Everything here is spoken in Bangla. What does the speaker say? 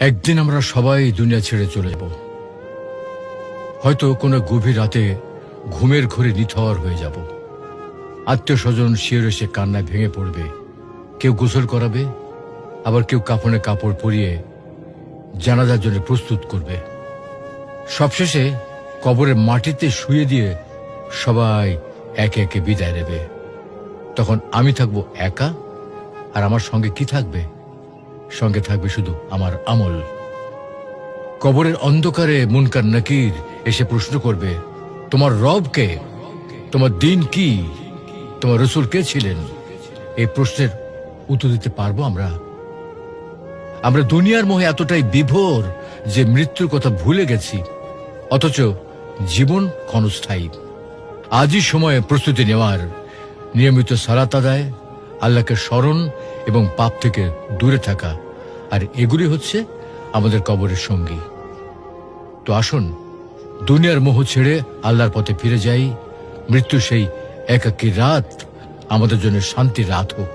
একদিন আমরা সবাই দুনিয়া ছেড়ে চলে যাব। হয়তো কোনো গভীর রাতে ঘুমের ঘোরে নিথর হয়ে যাব। আত্মীয় স্বজন শিয়রে এসে কান্নায় ভেঙে পড়বে। কেউ গোসল করাবে, আবার কেউ কাফনে কাপড় পরিয়ে জানাজার জন্য প্রস্তুত করবে। সবশেষে কবরের মাটিতে শুয়ে দিয়ে সবাই একে একে বিদায় নেবে। তখন আমি থাকবো একা, আর আমার সঙ্গে কি থাকবে? সঙ্গে থাকবে শুধু আমার আমল। কবরের অন্ধকারে মুনকার নাকির এসে প্রশ্ন করবে, তোমার রব কে? তোমার দিন কি? তোমার রসূল কে ছিলেন? এই প্রশ্নের উত্তর দিতে পারবো আমরা? আমরা দুনিয়ার মোহে এতটাই বিভোর যে মৃত্যুর কথা ভুলে গেছি, অথচ জীবন ক্ষণস্থায়ী। আজই সময়ে প্রস্তুতি নেওয়ার, নিয়মিত সালাত আদায়, আল্লাহকে স্মরণ এবং পাপ থেকে দূরে থাকা, আর এগুলি হচ্ছে আমাদের কবরের সঙ্গী। তো আসুন দুনিয়ার মোহ ছেড়ে আল্লাহর পথে ফিরে যাই। মৃত্যু সেই একাকী রাত আমাদের জন্য শান্তির রাত হোক।